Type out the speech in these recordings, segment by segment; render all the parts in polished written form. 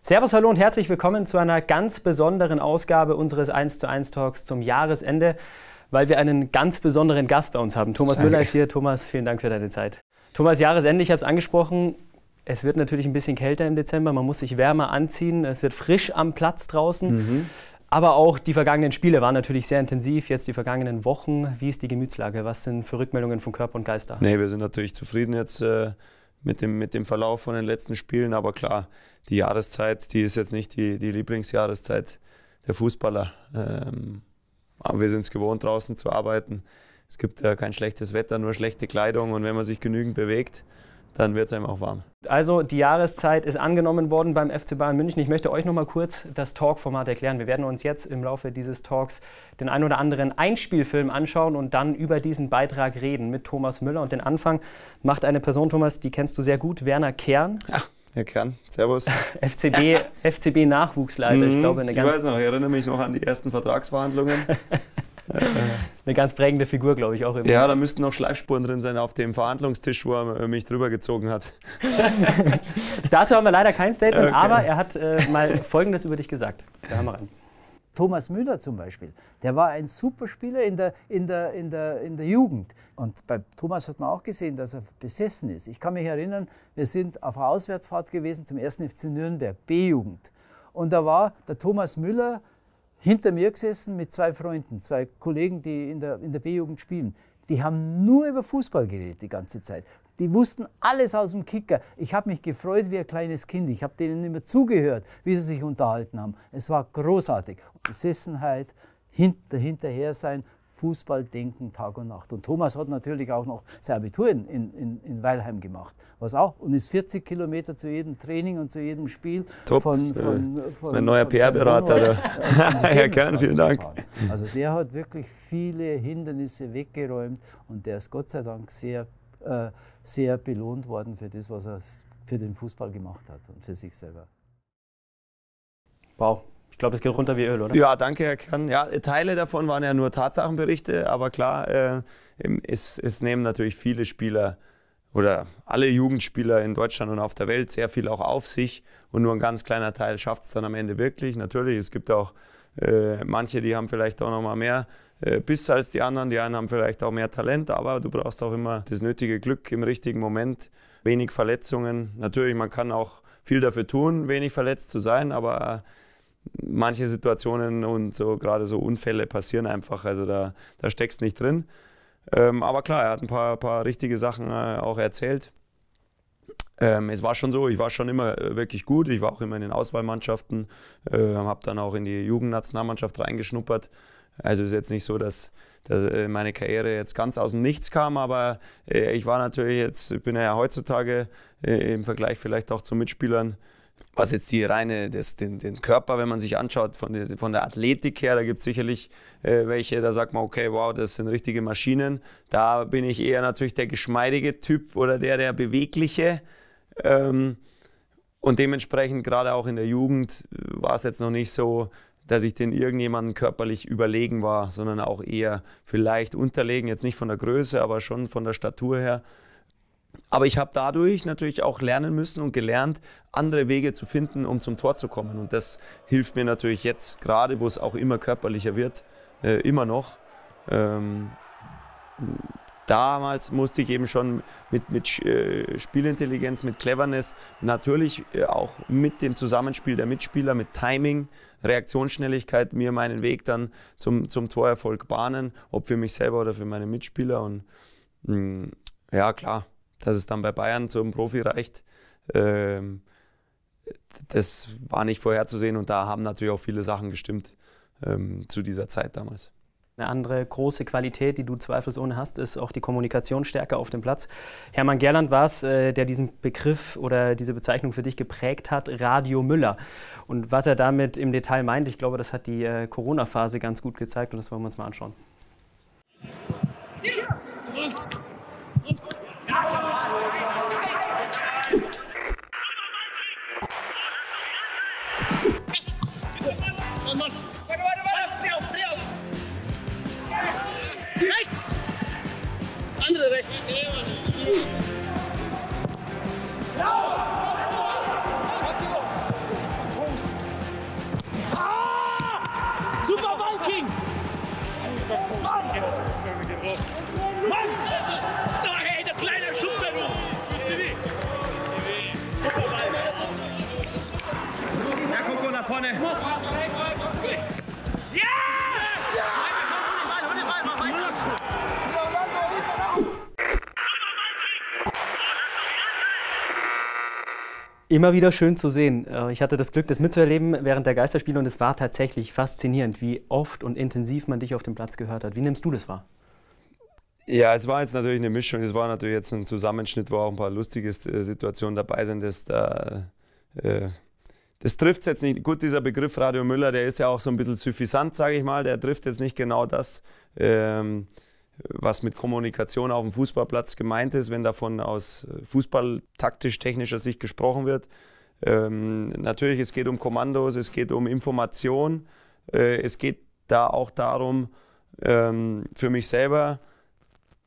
Servus, hallo und herzlich willkommen zu einer ganz besonderen Ausgabe unseres 1:1 Talks zum Jahresende, weil wir einen ganz besonderen Gast bei uns haben. Thomas Müller ist hier. Thomas, vielen Dank für deine Zeit. Thomas, Jahresende, ich habe es angesprochen, es wird natürlich ein bisschen kälter im Dezember, man muss sich wärmer anziehen, es wird frisch am Platz draußen. Aber auch die vergangenen Spiele waren natürlich sehr intensiv, jetzt die vergangenen Wochen. Wie ist die Gemütslage? Was sind für Rückmeldungen von Körper und Geist da? Nee, wir sind natürlich zufrieden jetzt mit dem Verlauf von den letzten Spielen, aber klar, die Jahreszeit, die ist jetzt nicht die Lieblingsjahreszeit der Fußballer. Aber wir sind es gewohnt, draußen zu arbeiten. Es gibt ja kein schlechtes Wetter, nur schlechte Kleidung, und wenn man sich genügend bewegt, dann wird es einem auch warm. Also die Jahreszeit ist angenommen worden beim FC Bayern München. Ich möchte euch noch mal kurz das Talk-Format erklären. Wir werden uns jetzt im Laufe dieses Talks den ein oder anderen Einspielfilm anschauen und dann über diesen Beitrag reden mit Thomas Müller. Und den Anfang macht eine Person, Thomas, die kennst du sehr gut, Werner Kern. Ja, Herr Kern, servus. FCB-Nachwuchsleiter. Ich glaube, ich weiß noch, ich erinnere mich noch an die ersten Vertragsverhandlungen. Eine ganz prägende Figur, glaube ich, auch. Ja, da müssten noch Schleifspuren drin sein auf dem Verhandlungstisch, wo er mich drüber gezogen hat. Dazu haben wir leider kein Statement, aber er hat mal Folgendes über dich gesagt. Da haben wir rein. Thomas Müller zum Beispiel, der war ein super Spieler in der Jugend. Und bei Thomas hat man auch gesehen, dass er besessen ist. Ich kann mich erinnern, wir sind auf einer Auswärtsfahrt gewesen zum 1. FC Nürnberg, B-Jugend. Und da war der Thomas Müller hinter mir gesessen mit zwei Freunden, zwei Kollegen, die in der B-Jugend spielen. Die haben nur über Fußball geredet die ganze Zeit. Die wussten alles aus dem Kicker. Ich habe mich gefreut wie ein kleines Kind. Ich habe denen immer zugehört, wie sie sich unterhalten haben. Es war großartig. Besessenheit, hinterher sein, Fußball denken Tag und Nacht. Und Thomas hat natürlich auch noch sein Abitur in Weilheim gemacht. Was auch, und ist 40 Kilometer zu jedem Training und zu jedem Spiel. Top. Mein neuer PR-Berater. Herr Kern, vielen Dank. Also der hat wirklich viele Hindernisse weggeräumt und der ist Gott sei Dank sehr belohnt worden für das, was er für den Fußball gemacht hat und für sich selber. Wow. Ich glaube, es geht runter wie Öl, oder? Ja, danke, Herr Kern. Ja, Teile davon waren ja nur Tatsachenberichte, aber klar, es nehmen natürlich viele Spieler oder alle Jugendspieler in Deutschland und auf der Welt sehr viel auch auf sich, und nur ein ganz kleiner Teil schafft es dann am Ende wirklich. Natürlich, es gibt auch manche, die haben vielleicht auch noch mal mehr Biss als die anderen, die einen haben vielleicht auch mehr Talent, aber du brauchst auch immer das nötige Glück im richtigen Moment, wenig Verletzungen. Natürlich, man kann auch viel dafür tun, wenig verletzt zu sein, aber manche Situationen und so gerade so Unfälle passieren einfach, also da steckst nicht drin. Aber klar, er hat ein paar richtige Sachen auch erzählt. Es war schon so, ich war schon immer wirklich gut, ich war auch immer in den Auswahlmannschaften, habe dann auch in die Jugendnationalmannschaft reingeschnuppert. Also ist jetzt nicht so, dass meine Karriere jetzt ganz aus dem Nichts kam, aber ich war natürlich jetzt, ich bin ja heutzutage im Vergleich vielleicht auch zu Mitspielern, was jetzt die reine, den Körper, wenn man sich anschaut, von der Athletik her, da gibt es sicherlich welche, da sagt man, okay, wow, das sind richtige Maschinen. Da bin ich eher natürlich der geschmeidige Typ oder der bewegliche. Und dementsprechend, gerade auch in der Jugend, war es jetzt noch nicht so, dass ich den irgendjemandem körperlich überlegen war, sondern auch eher vielleicht unterlegen, jetzt nicht von der Größe, aber schon von der Statur her. Aber ich habe dadurch natürlich auch lernen müssen und gelernt, andere Wege zu finden, um zum Tor zu kommen. Und das hilft mir natürlich jetzt, gerade wo es auch immer körperlicher wird, immer noch. Damals musste ich eben schon mit Spielintelligenz, mit Cleverness, natürlich auch mit dem Zusammenspiel der Mitspieler, mit Timing, Reaktionsschnelligkeit, mir meinen Weg dann zum Torerfolg bahnen, ob für mich selber oder für meine Mitspieler. Und ja, klar, dass es dann bei Bayern zum Profi reicht, das war nicht vorherzusehen, und da haben natürlich auch viele Sachen gestimmt zu dieser Zeit damals. Eine andere große Qualität, die du zweifelsohne hast, ist auch die Kommunikationsstärke auf dem Platz. Hermann Gerland war es, der diesen Begriff oder diese Bezeichnung für dich geprägt hat, Radio Müller. Und was er damit im Detail meint, ich glaube, das hat die Corona-Phase ganz gut gezeigt, und das wollen wir uns mal anschauen. Rechts! Andere rechts! Mann! Ach, ey, der kleine Schubser, du! Super Ball! Ja, Coco nach vorne! Ja! Hol den Ball, mach weiter! Immer wieder schön zu sehen. Ich hatte das Glück, das mitzuerleben während der Geisterspiele und es war tatsächlich faszinierend, wie oft und intensiv man dich auf dem Platz gehört hat. Wie nimmst du das wahr? Ja, es war jetzt natürlich eine Mischung. Es war natürlich jetzt ein Zusammenschnitt, wo auch ein paar lustige Situationen dabei sind. Das trifft es jetzt nicht. Gut, dieser Begriff Radio Müller, der ist ja auch so ein bisschen suffisant, sage ich mal. Der trifft jetzt nicht genau das, was mit Kommunikation auf dem Fußballplatz gemeint ist, wenn davon aus fußballtaktisch-technischer Sicht gesprochen wird. Natürlich, es geht um Kommandos, es geht um Information. Es geht da auch darum, für mich selber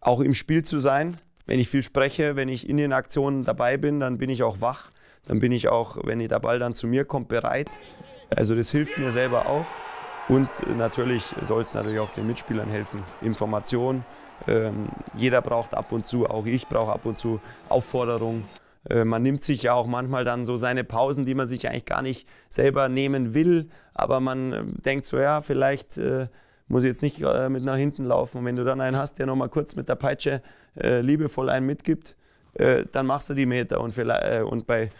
auch im Spiel zu sein. Wenn ich viel spreche, wenn ich in den Aktionen dabei bin, dann bin ich auch wach. Dann bin ich auch, wenn der Ball dann zu mir kommt, bereit. Also das hilft mir selber auch. Und natürlich soll es natürlich auch den Mitspielern helfen. Information. Jeder braucht ab und zu, auch ich brauche ab und zu Aufforderung. Man nimmt sich ja auch manchmal dann so seine Pausen, die man sich eigentlich gar nicht selber nehmen will. Aber man denkt so, ja, vielleicht muss ich jetzt nicht mit nach hinten laufen. Und wenn du dann einen hast, der nochmal kurz mit der Peitsche liebevoll einen mitgibt, dann machst du die Meter. Und bei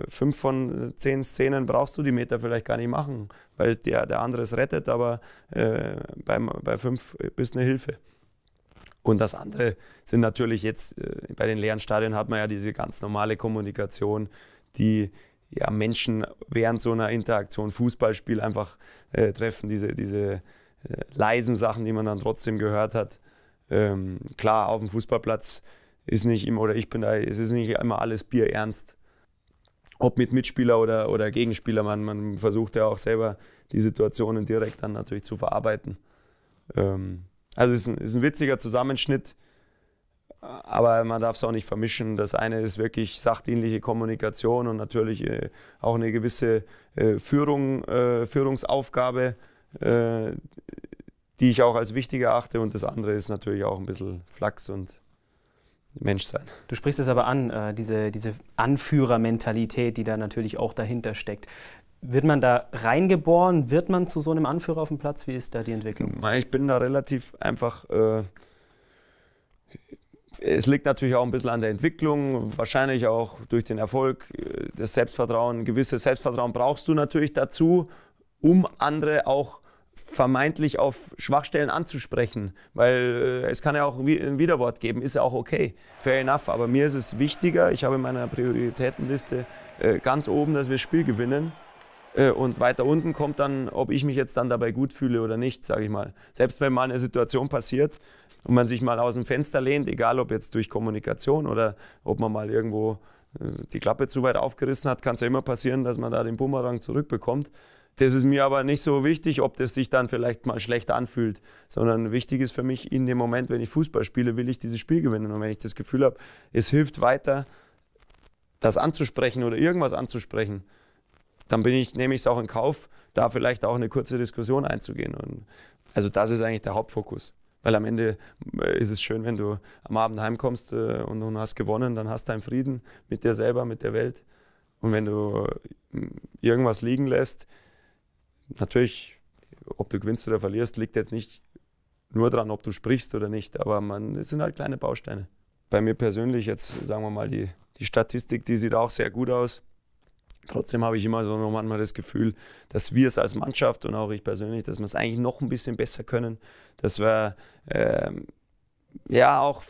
5 von 10 Szenen brauchst du die Meter vielleicht gar nicht machen, weil der andere es rettet, aber bei 5 bist du eine Hilfe. Und das andere sind natürlich jetzt, bei den leeren Stadien hat man ja diese ganz normale Kommunikation, die ja Menschen während so einer Interaktion, Fußballspiel einfach treffen, diese leisen Sachen, die man dann trotzdem gehört hat. Klar, auf dem Fußballplatz ist nicht immer, oder ich bin da, es ist nicht immer alles bierernst. Ob mit Mitspieler oder Gegenspieler, man versucht ja auch selber die Situationen direkt dann natürlich zu verarbeiten. Also es ist ein witziger Zusammenschnitt, aber man darf es auch nicht vermischen. Das eine ist wirklich sachdienliche Kommunikation und natürlich auch eine gewisse Führungsaufgabe, die ich auch als wichtig erachte, und das andere ist natürlich auch ein bisschen Flachs und Menschsein. Du sprichst es aber an, diese Anführermentalität, die da natürlich auch dahinter steckt. Wird man da reingeboren? Wird man zu so einem Anführer auf dem Platz? Wie ist da die Entwicklung? Ich bin da relativ einfach. Es liegt natürlich auch ein bisschen an der Entwicklung, wahrscheinlich auch durch den Erfolg, das Selbstvertrauen. Ein gewisses Selbstvertrauen brauchst du natürlich dazu, um andere auch vermeintlich auf Schwachstellen anzusprechen, weil es kann ja auch ein Widerwort geben, ist ja auch okay, fair enough, aber mir ist es wichtiger, ich habe in meiner Prioritätenliste ganz oben, dass wir das Spiel gewinnen, und weiter unten kommt dann, ob ich mich jetzt dann dabei gut fühle oder nicht, sage ich mal. Selbst wenn mal eine Situation passiert und man sich mal aus dem Fenster lehnt, egal ob jetzt durch Kommunikation oder ob man mal irgendwo die Klappe zu weit aufgerissen hat, kann es ja immer passieren, dass man da den Bumerang zurückbekommt. Das ist mir aber nicht so wichtig, ob das sich dann vielleicht mal schlecht anfühlt, sondern wichtig ist für mich, in dem Moment, wenn ich Fußball spiele, will ich dieses Spiel gewinnen. Und wenn ich das Gefühl habe, es hilft weiter, das anzusprechen oder irgendwas anzusprechen, dann nehme ich es auch in Kauf, da vielleicht auch eine kurze Diskussion einzugehen. Und also das ist eigentlich der Hauptfokus. Weil am Ende ist es schön, wenn du am Abend heimkommst und du hast gewonnen, dann hast du einen Frieden mit dir selber, mit der Welt. Und wenn du irgendwas liegen lässt, natürlich, ob du gewinnst oder verlierst, liegt jetzt nicht nur daran, ob du sprichst oder nicht, aber es sind halt kleine Bausteine. Bei mir persönlich jetzt, sagen wir mal, die Statistik, die sieht auch sehr gut aus. Trotzdem habe ich immer so noch manchmal das Gefühl, dass wir es als Mannschaft und auch ich persönlich, dass wir es eigentlich noch ein bisschen besser können, dass wir ja auch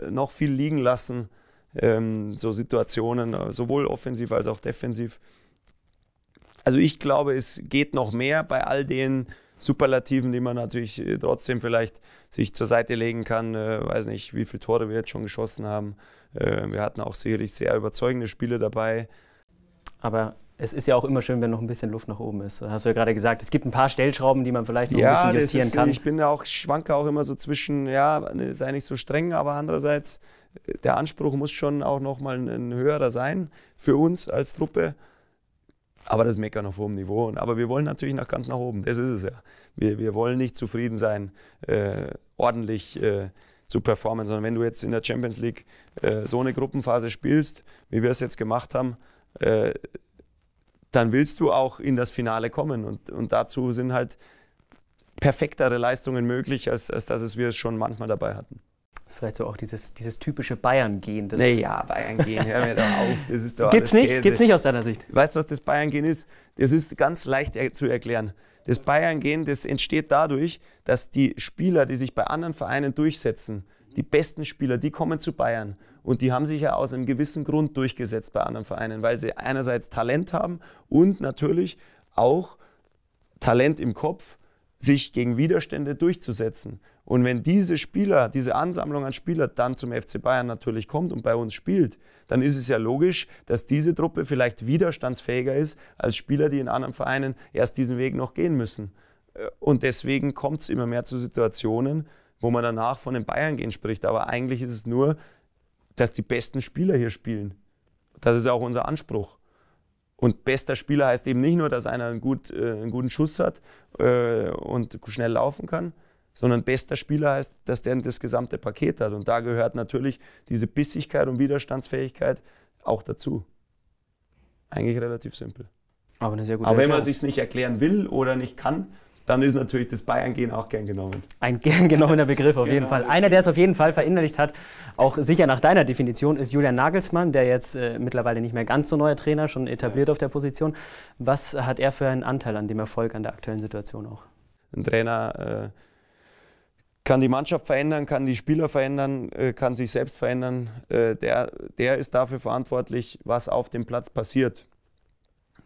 noch viel liegen lassen, so Situationen, sowohl offensiv als auch defensiv. Also ich glaube, es geht noch mehr bei all den Superlativen, die man natürlich trotzdem vielleicht sich zur Seite legen kann. Weiß nicht, wie viele Tore wir jetzt schon geschossen haben. Wir hatten auch sicherlich sehr überzeugende Spiele dabei. Aber es ist ja auch immer schön, wenn noch ein bisschen Luft nach oben ist. Hast du ja gerade gesagt, es gibt ein paar Stellschrauben, die man vielleicht noch ein bisschen justieren kann. Ich schwanke auch immer so zwischen, ja, sei nicht so streng, aber andererseits, der Anspruch muss schon auch noch mal ein höherer sein für uns als Truppe. Aber das Meckern auf hohem Niveau. Aber wir wollen natürlich ganz nach oben. Das ist es ja. Wir wollen nicht zufrieden sein, ordentlich zu performen, sondern wenn du jetzt in der Champions League so eine Gruppenphase spielst, wie wir es jetzt gemacht haben, dann willst du auch in das Finale kommen. Und dazu sind halt perfektere Leistungen möglich, als dass wir es schon manchmal dabei hatten. Das ist vielleicht so auch dieses typische Bayern-Gehen. Naja, Bayern-Gehen, hör mir doch auf. Das ist doch Gibt's alles nicht? Käse. Gibt's nicht aus deiner Sicht? Weißt du, was das Bayern-Gehen ist? Das ist ganz leicht zu erklären. Das Bayern-Gehen, das entsteht dadurch, dass die Spieler, die sich bei anderen Vereinen durchsetzen, die besten Spieler, die kommen zu Bayern. Und die haben sich ja aus einem gewissen Grund durchgesetzt bei anderen Vereinen, weil sie einerseits Talent haben und natürlich auch Talent im Kopf, sich gegen Widerstände durchzusetzen. Und wenn diese Spieler, diese Ansammlung an Spielern dann zum FC Bayern natürlich kommt und bei uns spielt, dann ist es ja logisch, dass diese Truppe vielleicht widerstandsfähiger ist als Spieler, die in anderen Vereinen erst diesen Weg noch gehen müssen. Und deswegen kommt es immer mehr zu Situationen, wo man danach von den Bayern-Gehen spricht. Aber eigentlich ist es nur, dass die besten Spieler hier spielen. Das ist auch unser Anspruch. Und bester Spieler heißt eben nicht nur, dass einer einen guten Schuss hat und schnell laufen kann, sondern bester Spieler heißt, dass der das gesamte Paket hat. Und da gehört natürlich diese Bissigkeit und Widerstandsfähigkeit auch dazu. Eigentlich relativ simpel. Aber eine sehr gute Aber wenn man Erklärung. es sich nicht erklären will oder nicht kann, dann ist natürlich das Bayern-Gehen auch gern genommen. Ein gern genommener Begriff auf jeden Fall. Einer, der es auf jeden Fall verinnerlicht hat, auch sicher nach deiner Definition, ist Julian Nagelsmann, der jetzt mittlerweile nicht mehr ganz so neuer Trainer, schon etabliert auf der Position. Was hat er für einen Anteil an dem Erfolg, an der aktuellen Situation auch? Ein Trainer kann die Mannschaft verändern, kann die Spieler verändern, kann sich selbst verändern. Der ist dafür verantwortlich, was auf dem Platz passiert.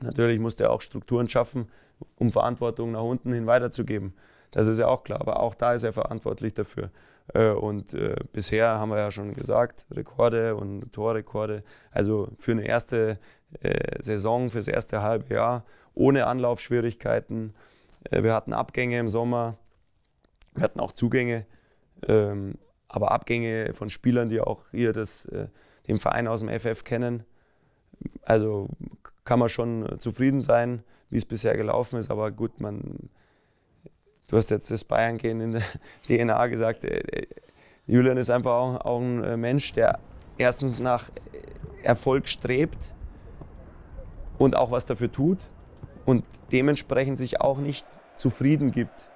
Natürlich muss der auch Strukturen schaffen, um Verantwortung nach unten hin weiterzugeben. Das ist ja auch klar, aber auch da ist er verantwortlich dafür. Und bisher haben wir ja schon gesagt, Rekorde und Torrekorde. Also für eine erste Saison, fürs erste halbe Jahr, ohne Anlaufschwierigkeiten. Wir hatten Abgänge im Sommer, wir hatten auch Zugänge, aber Abgänge von Spielern, die auch hier den Verein aus dem FF kennen. Also kann man schon zufrieden sein, wie es bisher gelaufen ist, aber gut, du hast jetzt das Bayern-Gehen in der DNA gesagt, Julian ist einfach auch ein Mensch, der erstens nach Erfolg strebt und auch was dafür tut und dementsprechend sich auch nicht zufrieden gibt.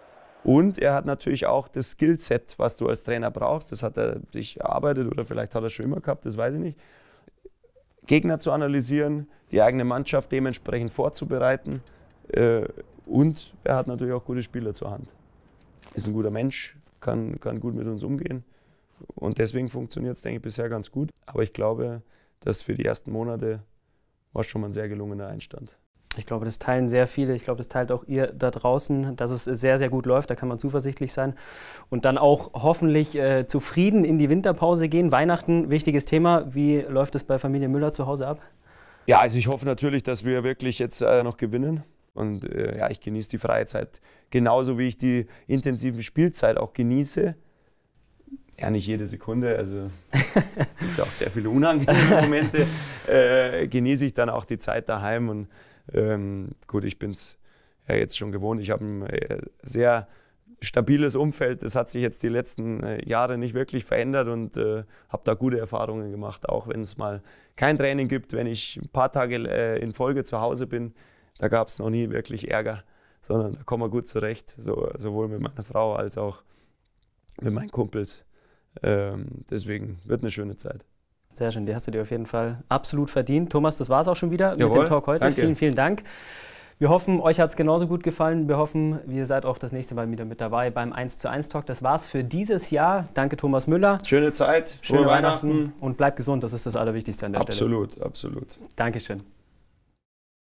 Und er hat natürlich auch das Skillset, was du als Trainer brauchst, das hat er sich erarbeitet oder vielleicht hat er schon immer gehabt, das weiß ich nicht. Gegner zu analysieren, die eigene Mannschaft dementsprechend vorzubereiten und er hat natürlich auch gute Spieler zur Hand. Ist ein guter Mensch, kann gut mit uns umgehen und deswegen funktioniert es, denke ich, bisher ganz gut. Aber ich glaube, dass für die ersten Monate war schon mal ein sehr gelungener Einstand. Ich glaube, das teilen sehr viele. Ich glaube, das teilt auch ihr da draußen, dass es sehr, sehr gut läuft. Da kann man zuversichtlich sein. Und dann auch hoffentlich zufrieden in die Winterpause gehen. Weihnachten, wichtiges Thema. Wie läuft es bei Familie Müller zu Hause ab? Ja, also ich hoffe natürlich, dass wir wirklich jetzt noch gewinnen. Und ja, ich genieße die freie Zeit genauso, wie ich die intensive Spielzeit auch genieße. Ja, nicht jede Sekunde, also gibt auch sehr viele unangenehme Momente. Genieße ich dann auch die Zeit daheim und gut, ich bin es ja jetzt schon gewohnt. Ich habe ein sehr stabiles Umfeld. Das hat sich jetzt die letzten Jahre nicht wirklich verändert und habe da gute Erfahrungen gemacht. Auch wenn es mal kein Training gibt, wenn ich ein paar Tage in Folge zu Hause bin, da gab es noch nie wirklich Ärger, sondern da kommen wir gut zurecht, sowohl mit meiner Frau als auch mit meinen Kumpels. Deswegen wird eine schöne Zeit. Sehr schön, die hast du dir auf jeden Fall absolut verdient. Thomas, das war es auch schon wieder Jawohl, mit dem Talk heute. danke. Vielen, vielen Dank. Wir hoffen, euch hat es genauso gut gefallen. Wir hoffen, ihr seid auch das nächste Mal wieder mit dabei beim 1:1 Talk. Das war's für dieses Jahr. Danke, Thomas Müller. Schöne Zeit, Schöne frohe Weihnachten. Und bleibt gesund, das ist das Allerwichtigste an der Stelle. Absolut. Dankeschön.